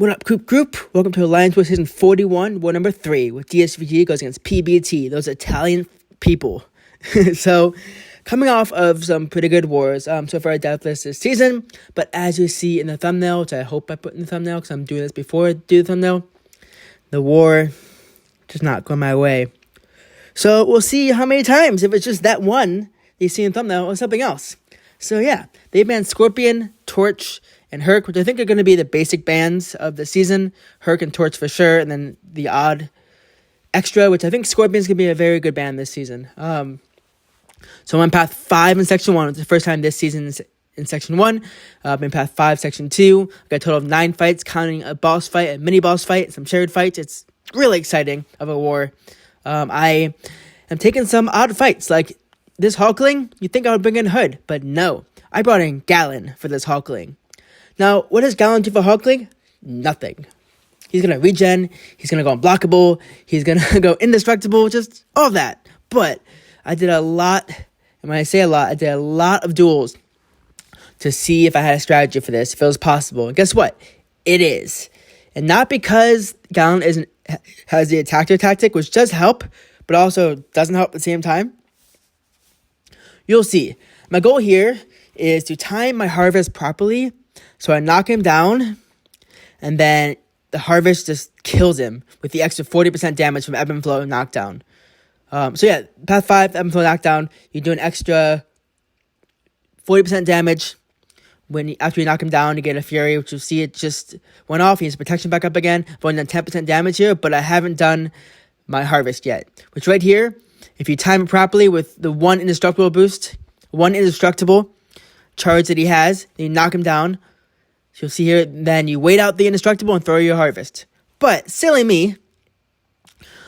What up, group? Welcome to Alliance War Season 41, war number 3, with DSVG goes against PBT, those Italian people. So, coming off of some pretty good wars so far, Deathless this season, but as you see in the thumbnail, which I hope I put in the thumbnail, because I'm doing this before I do the thumbnail, the war just not going my way. So, we'll see how many times, if it's just that one you see in the thumbnail, or something else. So, yeah, they banned Scorpion, Torch, and Herc, which I think are going to be the basic bans of the season. Herc and Torch for sure, and then the odd extra, which I think Scorpion's going to be a very good ban this season. So I'm on Path 5 in Section 1. It's the first time this season in Section 1. I'm in Path 5, Section 2. I got a total of 9 fights, counting a boss fight, a mini-boss fight, some shared fights. It's really exciting of a war. I am taking some odd fights, like this Hulkling. You'd think I would bring in Hood, but no. I brought in Galan for this Hulkling. Now, what does Galan do for Hulkling? Nothing. He's going to regen, he's going to go unblockable, he's going to go indestructible, just all that. But I did a lot, and when I say a lot, I did a lot of duels to see if I had a strategy for this, if it was possible. And guess what? It is. And not because Galan has the attacker tactic, which does help, but also doesn't help at the same time. You'll see. My goal here is to time my harvest properly, so I knock him down, and then the harvest just kills him with the extra 40% damage from ebb and flow knockdown. So yeah, Path 5, ebb and flow knockdown, you do an extra 40% damage after you knock him down to get a Fury, which you'll see it just went off. He has protection back up again. I've only done 10% damage here, but I haven't done my harvest yet. Which right here, if you time it properly with the one indestructible boost, one indestructible charge that he has, and you knock him down, so you'll see here, then you wait out the indestructible and throw your harvest. But, silly me,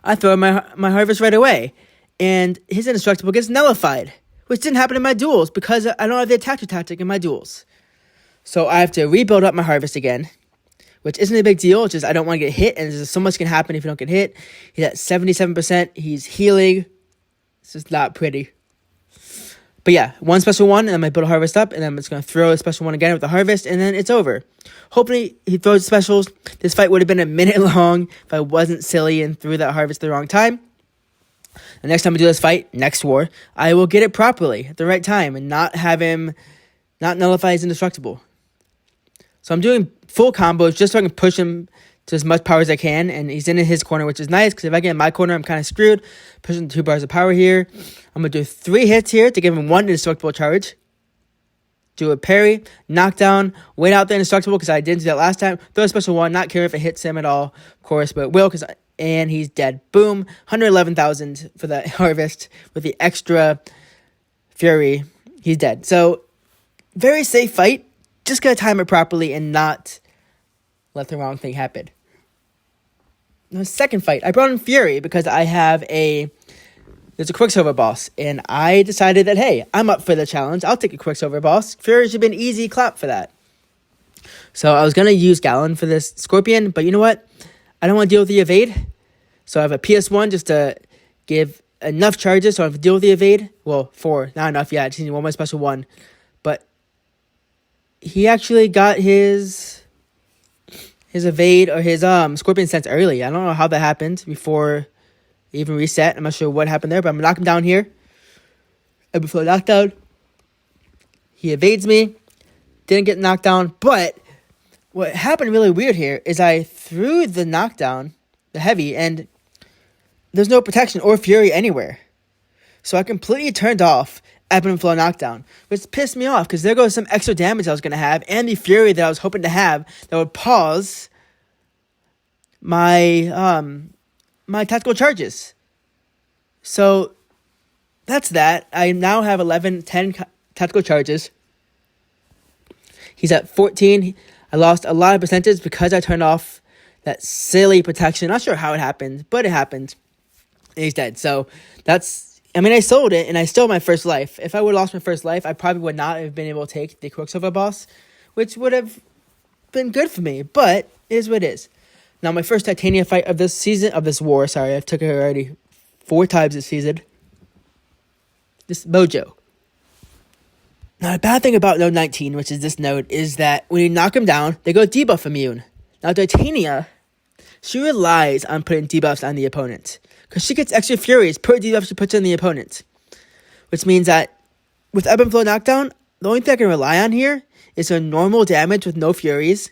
I throw my harvest right away, and his indestructible gets nullified, which didn't happen in my duels, because I don't have the attacker tactic in my duels. So I have to rebuild up my harvest again, which isn't a big deal, it's just I don't want to get hit, and there's so much can happen if you don't get hit. He's at 77%, he's healing, it's just not pretty. But yeah, one special one, and then I build a harvest up, and then I'm just going to throw a special one again with the harvest, and then it's over. Hopefully, he throws specials. This fight would have been a minute long if I wasn't silly and threw that harvest at the wrong time. The next time we do this fight, next war, I will get it properly at the right time and not have him not nullify his indestructible. So I'm doing full combos just so I can push him to as much power as I can, and he's in his corner, which is nice, because if I get in my corner, I'm kind of screwed. Pushing 2 bars of power here. I'm going to do 3 hits here to give him 1 indestructible charge. Do a parry, knockdown, wait out the indestructible, because I didn't do that last time. Throw a special one, not care if it hits him at all, of course, but it will, and he's dead. Boom, 111,000 for that harvest with the extra Fury. He's dead. So, very safe fight. Just got to time it properly and not let the wrong thing happen. The second fight, I brought in Fury because there's a Quicksilver boss, and I decided that, hey, I'm up for the challenge. I'll take a Quicksilver boss. Fury should be an easy clap for that. So I was going to use Galan for this Scorpion, but you know what? I don't want to deal with the evade. So I have a PS1 just to give enough charges so I have to deal with the evade. Well, 4, not enough yet. I just need one more special one. But he actually got his evade or his Scorpion sense early. I don't know how that happened before it even reset. I'm not sure what happened there, but I'm going to knock him down here. And before knockdown, he evades me. Didn't get knocked down, but what happened really weird here is I threw the knockdown, the heavy, and there's no protection or Fury anywhere. So I completely turned off ebb and flow knockdown, which pissed me off because there goes some extra damage I was going to have and the Fury that I was hoping to have that would pause my my tactical charges. So that's that. I now have 10 tactical charges. He's at 14. I lost a lot of percentage because I turned off that silly protection. Not sure how it happened, but it happened. And he's dead. So I sold it, and I stole my first life. If I would have lost my first life, I probably would not have been able to take the Quicksilver boss, which would have been good for me, but it is what it is. Now, my first Titania fight of this war, I've took it already 4 times this season. This Mojo. Now, the bad thing about node 19, which is this node, is that when you knock him down, they go debuff immune. Now, Titania, she relies on putting debuffs on the opponent, because she gets extra furies per debuff she puts on the opponent. Which means that with Ebb and Flow Knockdown, the only thing I can rely on here is her normal damage with no furies,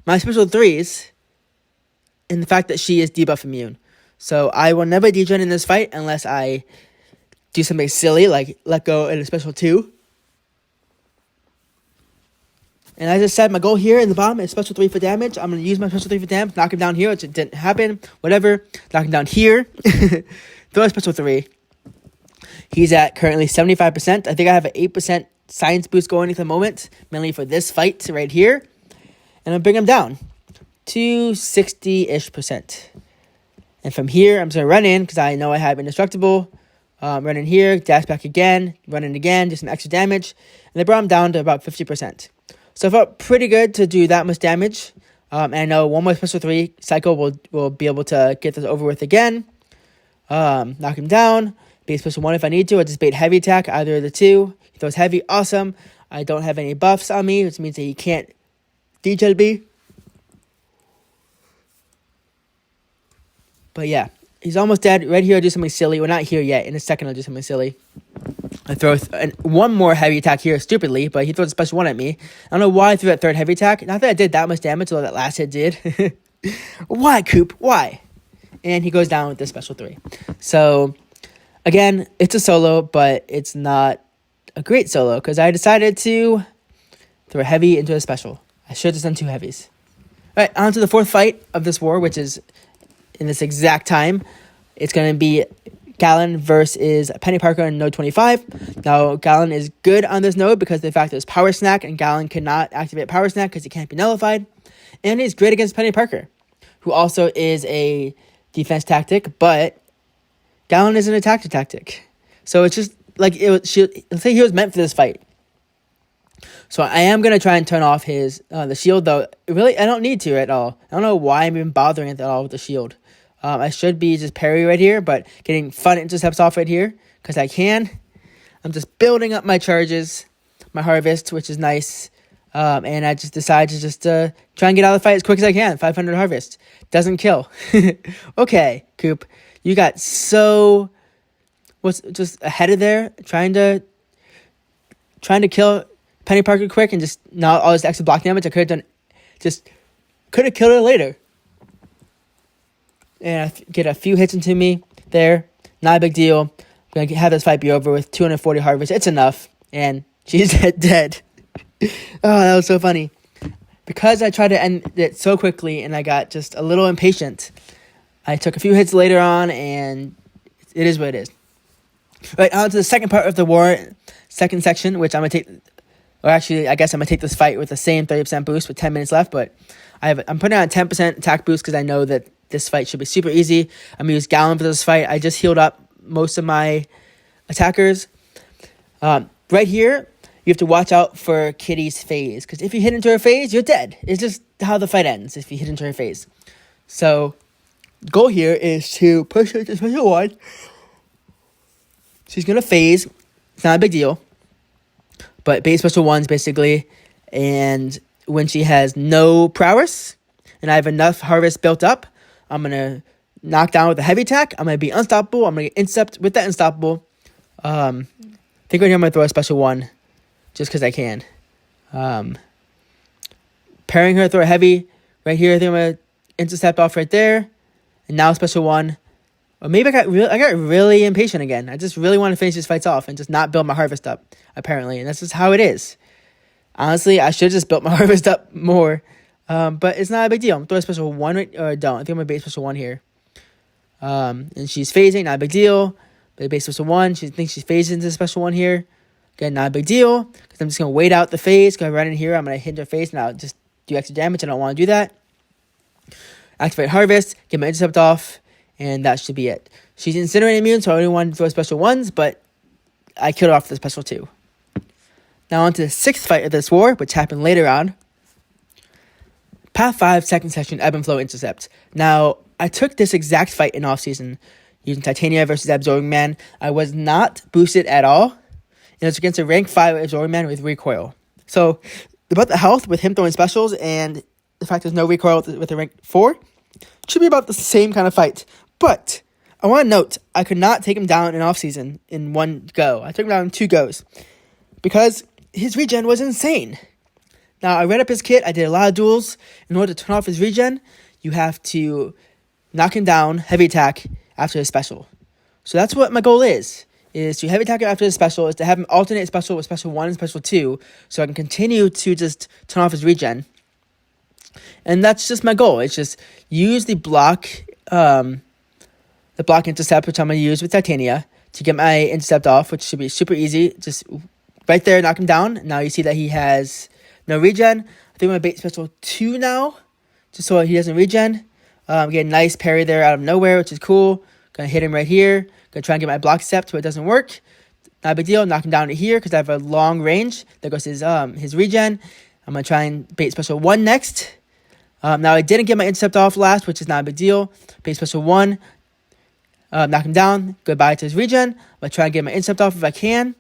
my special 3s, and the fact that she is debuff immune. So I will never degen in this fight unless I do something silly like let go in a special 2. And as I said, my goal here in the bottom is special 3 for damage. I'm going to use my special 3 for damage, knock him down here, which didn't happen, whatever. Knock him down here, throw a special 3. He's at currently 75%. I think I have an 8% science boost going at the moment, mainly for this fight right here. And I'll bring him down to 60-ish%. And from here, I'm just going to run in because I know I have indestructible. Run in here, dash back again, run in again, do some extra damage. And they brought him down to about 50%. So I felt pretty good to do that much damage. And I know one more special 3 cycle will be able to get this over with again. Knock him down. Bait special 1 if I need to. I just bait heavy attack, either of the 2. He throws heavy, awesome. I don't have any buffs on me, which means that he can't degen me. But yeah, he's almost dead. Right here, I'll do something silly. We're not here yet. In a second, I'll do something silly. I throw one more heavy attack here, stupidly, but he throws a special 1 at me. I don't know why I threw that third heavy attack. Not that I did that much damage, although that last hit did. Why, Coop? Why? And he goes down with this special 3. So, again, it's a solo, but it's not a great solo, because I decided to throw a heavy into a special. I should have done 2 heavies. All right, on to the 4th fight of this war, which is in this exact time. It's going to be Galan versus Peni Parker on node 25. Now, Galan is good on this node because of the fact there's Power Snack, and Galan cannot activate Power Snack because he can't be nullified. And he's great against Peni Parker, who also is a defense tactic, but Galan is an attack tactic. So it's just like, let's say he was meant for this fight. So I am going to try and turn off his the shield, though. Really, I don't need to at all. I don't know why I'm even bothering at all with the shield. I should be just parry right here, but getting fun intercepts off right here, because I can. I'm just building up my charges, my harvest, which is nice. And I just decided to just try and get out of the fight as quick as I can. 500 harvest. Doesn't kill. Okay, Coop. You got so... What's just ahead of there? Trying to kill Peni Parker quick and just not all this extra block damage. I could have killed her later. And I get a few hits into me there. Not a big deal. I'm going to have this fight be over with 240 harvest. It's enough. And she's dead. Oh, that was so funny. Because I tried to end it so quickly and I got just a little impatient, I took a few hits later on, and it is what it is. Right, on to the second part of the war, second section, which I'm going to take... Or actually, I guess I'm going to take this fight with the same 30% boost with 10 minutes left, but I'm putting on a 10% attack boost because I know that this fight should be super easy. I'm going to use Galan for this fight. I just healed up most of my attackers. Right here, you have to watch out for Kitty's phase, because if you hit into her phase, you're dead. It's just how the fight ends if you hit into her phase. So, goal here is to push her to special 1. She's going to phase. It's not a big deal. But base special 1s, basically. And when she has no prowess, and I have enough harvest built up, I'm going to knock down with a heavy attack. I'm going to be unstoppable. I'm going to get intercept with that unstoppable. I think right here I'm going to throw a special 1, just because I can. Parrying her, throw a heavy. Right here, I think I'm going to intercept off right there. And now special 1. Or maybe I got really impatient again. I just really want to finish these fights off and just not build my harvest up, apparently. And that's just how it is. Honestly, I should have just built my harvest up more. But it's not a big deal. I'm going to throw a special 1 or don't. I think I'm going to base special 1 here. And she's phasing, not a big deal. But base special 1, she thinks she's phasing into special 1 here. Again, not a big deal. Because I'm just going to wait out the phase. Because I run in here, I'm going to hit her face and I'll just do extra damage. I don't want to do that. Activate harvest, get my intercept off. And that should be it. She's incinerating immune, so I only wanted to throw special 1s, but I killed her off with the special 2. Now on to the 6th fight of this war, which happened later on. Path 5, second section, Ebb and Flow Intercept. Now, I took this exact fight in off-season, using Titania versus Absorbing Man. I was not boosted at all, and it was against a rank 5 Absorbing Man with recoil. So, about the health with him throwing specials and the fact there's no recoil with a rank 4, should be about the same kind of fight. But I want to note, I could not take him down in off-season in one go. I took him down in 2 goes because his regen was insane. Now, I read up his kit. I did a lot of duels. In order to turn off his regen, you have to knock him down, heavy attack, after his special. So that's what my goal is to heavy attack after his special, is to have him alternate special with special 1 and special 2, so I can continue to just turn off his regen. And that's just my goal. It's just use the block intercept, which I'm going to use with Titania, to get my intercept off, which should be super easy. Just right there, knock him down. Now you see that he has no regen. I think I'm going to bait special 2 now, just so he doesn't regen. Get a nice parry there out of nowhere, which is cool. Going to hit him right here. Going to try and get my block intercept, but it doesn't work. Not a big deal. Knock him down to here because I have a long range. There goes his regen. I'm going to try and bait special 1 next. Now I didn't get my intercept off last, which is not a big deal. Bait special 1. Knock him down. Goodbye to his regen. I'm going to try and get my intercept off if I can.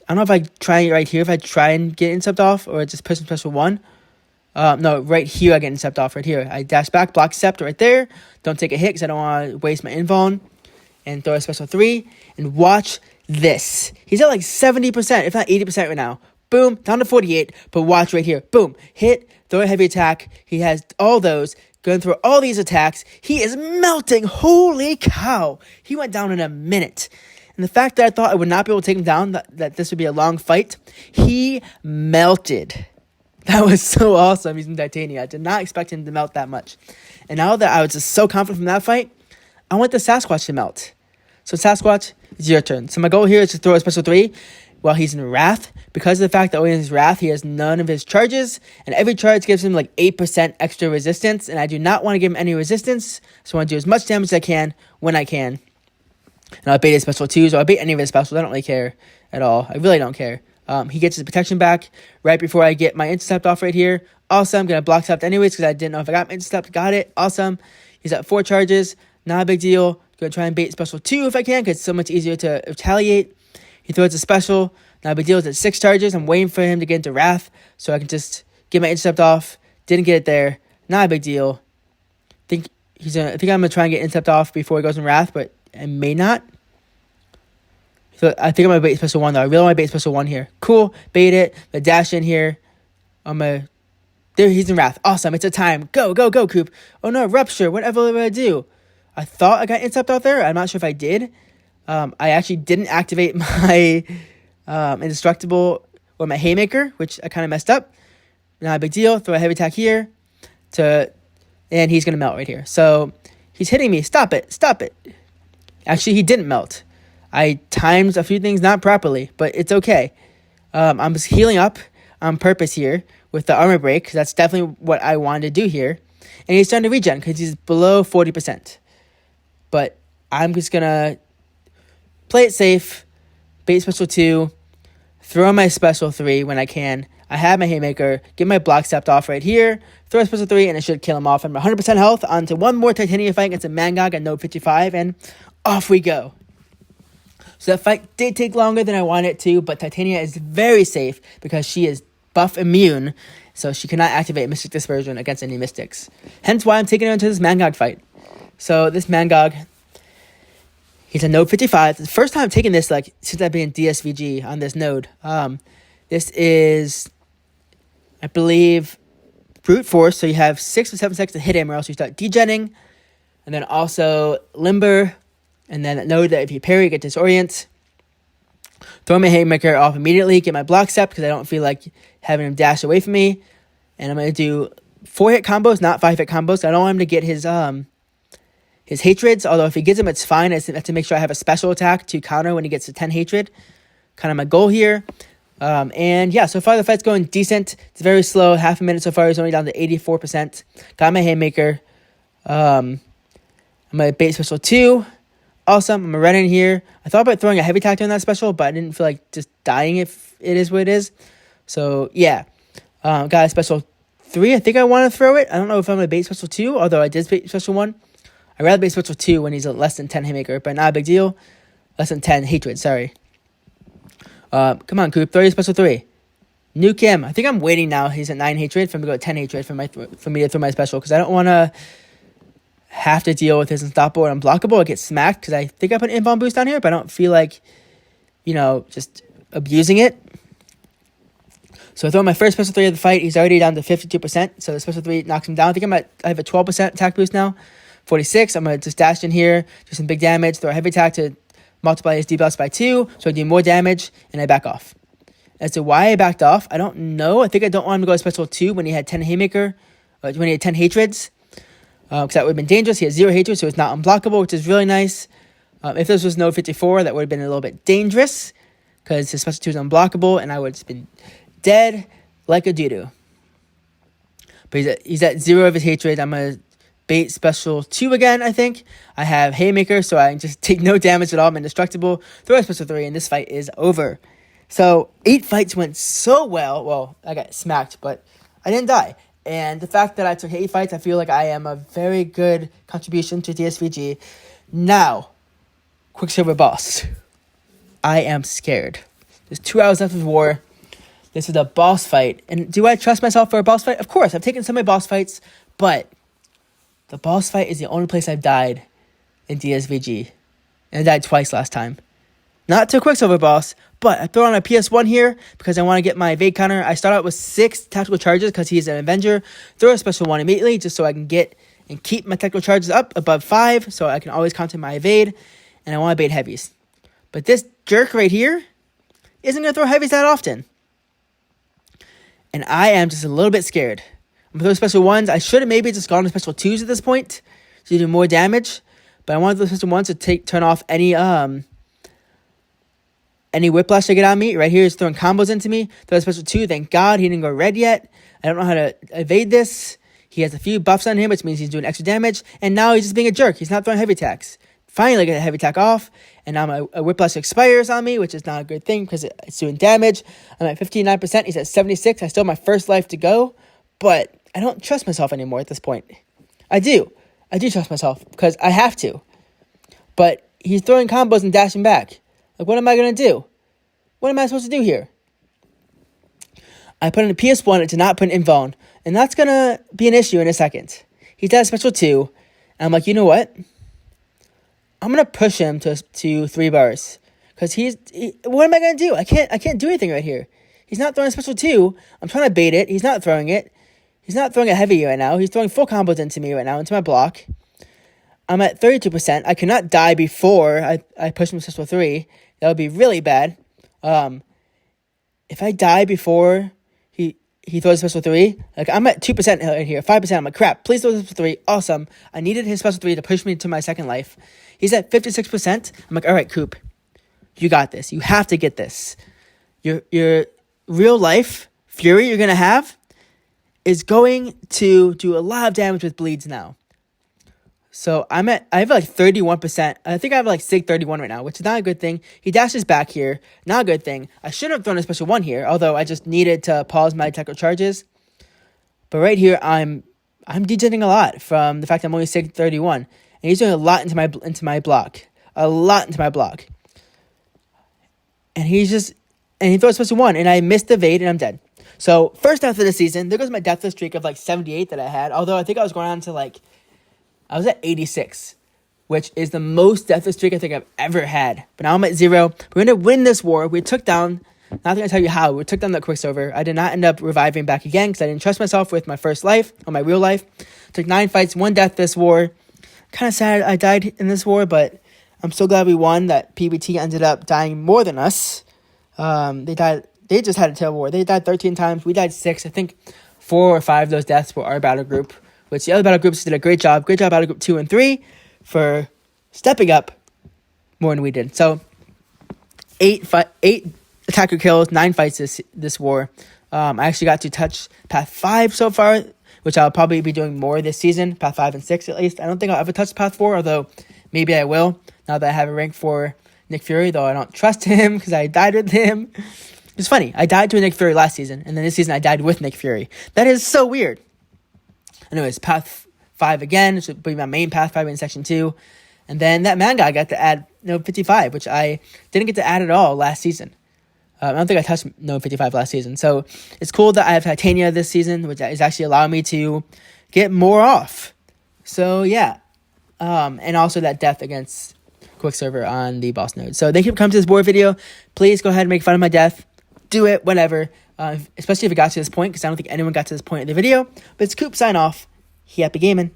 I don't know if I try it right here, if I try and get intercept off, or just push special 1. No, right here I get intercept off, right here. I dash back, block intercept right there. Don't take a hit because I don't want to waste my invuln. And throw a special 3. And watch this. He's at like 70%, if not 80% right now. Boom, down to 48. But watch right here. Boom, hit, throw a heavy attack. He has all those. Going through all these attacks. He is melting. Holy cow. He went down in a minute. And the fact that I thought I would not be able to take him down, that this would be a long fight, he melted. That was so awesome using Titania. I did not expect him to melt that much. And now that I was just so confident from that fight, I want the Sasquatch to melt. So Sasquatch, it's your turn. So my goal here is to throw a special 3 while he's in Wrath. Because of the fact that when he's Wrath, he has none of his charges. And every charge gives him like 8% extra resistance. And I do not want to give him any resistance. So I want to do as much damage as I can when I can. And I'll bait his special 2s, or I'll bait any of his specials. I don't really care at all. I really don't care. He gets his protection back right before I get my intercept off right here. Awesome. I'm going to block intercept anyways because I didn't know if I got my intercept. Got it. Awesome. He's at 4 charges. Not a big deal. Going to try and bait special 2 if I can because it's so much easier to retaliate. He throws a special. Not a big deal. It's at 6 charges. I'm waiting for him to get into Wrath so I can just get my intercept off. Didn't get it there. Not a big deal. I think I'm going to try and get intercept off before he goes in Wrath, but I may not. So I think I'm going to bait special 1 though. I really want to bait special 1 here. Cool. Bait it. But dash in here. There, he's in Wrath. Awesome. It's a time. Go, go, go, Coop. Oh no, Rupture. Whatever do I do? I thought I got intercept out there. I'm not sure if I did. I actually didn't activate my indestructible or my haymaker, which I kind of messed up. Not a big deal. Throw a heavy attack here. And he's going to melt right here. So he's hitting me. Stop it. Stop it. Actually, he didn't melt. I timed a few things not properly, but it's okay. I'm just healing up on purpose here with the armor break, because that's definitely what I wanted to do here. And he's starting to regen because he's below 40%. But I'm just going to play it safe, bait special 2, throw my special 3 when I can. I have my haymaker, get my block stepped off right here, throw a special 3, and it should kill him off. I'm 100% health onto one more Titania fight against a Mangog at node 55, and off we go. So that fight did take longer than I wanted it to, but Titania is very safe because she is buff immune, so she cannot activate Mystic Dispersion against any Mystics. Hence why I'm taking her into this Mangog fight. So this Mangog, he's a node 55. It's the first time I'm taking this since I've been in DSVG on this node. This is, I believe, brute force, so you have 6 or 7 seconds to hit him or else you start degenning. And then also limber, and then node that if you parry, you get disorient. Throw my haymaker off immediately, get my block step because I don't feel like having him dash away from me. And I'm going to do 4-hit combos, not 5-hit combos. I don't want him to get his hatreds, although if he gets them, it's fine. I have to make sure I have a special attack to counter when he gets to 10 hatred. Kind of my goal here. And yeah, so far the fight's going decent. It's very slow. Half a minute so far. He's only down to 84%. Got my haymaker. I'm going to bait special 2. Awesome. I'm going to run in here. I thought about throwing a heavy attack on that special, but I didn't feel like just dying if it is what it is. So yeah. Got a special 3. I think I want to throw it. I don't know if I'm going to bait special 2, although I did bait special 1. I'd rather bait special 2 when he's a less than 10 haymaker, but not a big deal. Less than 10 hatred, sorry. Come on, Coop. Throw your special 3. nuke him. I think I'm waiting now. He's at 9 hatred for him to go at 10 hatred for me to throw my special, because I don't want to have to deal with his unstoppable or unblockable or get smacked, because I think I put an invuln boost down here, but I don't feel like, just abusing it. So I throw my first special 3 of the fight. He's already down to 52%, so the special 3 knocks him down. I think I have a 12% attack boost now. 46. I'm going to just dash in here, do some big damage, throw a heavy attack to multiply his debuffs by 2, so I do more damage, and I back off. As to why I backed off, I don't know. I think I don't want him to go to special 2 when he had 10 haymaker, when he had 10 hatreds, because that would have been dangerous. He has 0 hatred, so it's not unblockable, which is really nice. If this was no 54, that would have been a little bit dangerous, because his special 2 is unblockable, and I would have been dead like a doo-doo. But he's at 0 of his hatred. I'm going to bait special 2 again, I think. I have haymaker, so I just take no damage at all. I'm indestructible. Throw a special 3, and this fight is over. So 8 fights went so well. Well, I got smacked, but I didn't die. And the fact that I took 8 fights, I feel like I am a very good contribution to DSVG. Now, Quicksilver boss. I am scared. There's 2 hours left of war. This is a boss fight. And do I trust myself for a boss fight? Of course, I've taken some of my boss fights, but the boss fight is the only place I've died in DSVG. And I died twice last time. Not to a Quicksilver boss, but I throw on a PS1 here because I want to get my evade counter. I start out with 6 tactical charges because he's an Avenger. Throw a special 1 immediately just so I can get and keep my tactical charges up above 5 so I can always counter my evade. And I want to bait heavies. But this jerk right here isn't going to throw heavies that often. And I am just a little bit scared. I'm going to throw special 1s. I should have maybe just gone to special 2s at this point to do more damage. But I wanted those special 1s to turn off any whiplash they get on me. Right here is throwing combos into me. Throw a special 2. Thank God he didn't go red yet. I don't know how to evade this. He has a few buffs on him, which means he's doing extra damage. And now he's just being a jerk. He's not throwing heavy attacks. Finally get a heavy attack off. And now my whiplash expires on me, which is not a good thing because it's doing damage. I'm at 59%. He's at 76. I still have my first life to go. But I don't trust myself anymore at this point. I do trust myself because I have to. But he's throwing combos and dashing back. Like, what am I going to do? What am I supposed to do here? I put in a PS1 to not put an invuln. And that's going to be an issue in a second. He's at special 2. And I'm like, you know what? I'm going to push him to 3 bars. Because what am I going to do? I can't do anything right here. He's not throwing a special 2. I'm trying to bait it. He's not throwing it. He's not throwing a heavy right now. He's throwing full combos into me right now, into my block. I'm at 32%. I cannot die before I push him to special 3. That would be really bad. If I die before he throws a special 3, like I'm at 2% right here, 5%. I'm like, crap, please throw a special 3. Awesome. I needed his special 3 to push me to my second life. He's at 56%. I'm like, all right, Coop, you got this. You have to get this. Your real life fury you're going to have is going to do a lot of damage with bleeds now. So I have like 31%. I think I have like Sig 31 right now, which is not a good thing. He dashes back here. Not a good thing. I should have thrown a special 1 here, although I just needed to pause my tactical charges. But right here, I'm degenerating a lot from the fact I'm only Sig 31. And he's doing a lot into my block. A lot into my block. And he throws a special 1, and I missed the evade, and I'm dead. So, first death of the season. There goes my deathless streak of like 78 that I had. Although I think I was going on to I was at 86, which is the most deathless streak I think I've ever had. But now I'm at 0. We're going to win this war. We took down, not going to tell you how, we took down that Quicksilver. I did not end up reviving back again because I didn't trust myself with my first life, or my real life. Took 9 fights, 1 death this war. Kind of sad I died in this war, but I'm so glad we won that PBT ended up dying more than us. They just had a terrible war. They died 13 times. We died 6. I think 4 or 5 of those deaths were our battle group, which the other battle groups did a great job. Great job, battle group 2 and 3, for stepping up more than we did. So 8 attacker kills, 9 fights this war. I actually got to touch Path 5 so far, which I'll probably be doing more this season. Path 5 and 6 at least. I don't think I'll ever touch Path 4, although maybe I will now that I have a rank for Nick Fury, though I don't trust him because I died with him. It's funny. I died to a Nick Fury last season, and then this season I died with Nick Fury. That is so weird. Anyways, Path 5 again, which would be my main Path 5 in Section 2. And then that Mangog got to add 55, which I didn't get to add at all last season. I don't think I touched Node 55 last season. So it's cool that I have Titania this season, which is actually allowing me to get more off. So yeah. And also that death against Quicksilver on the boss node. So thank you for coming to this board video. Please go ahead and make fun of my death. Do it, whatever. Especially if it got to this point, because I don't think anyone got to this point in the video. But it's Coop, sign off. Happy gaming.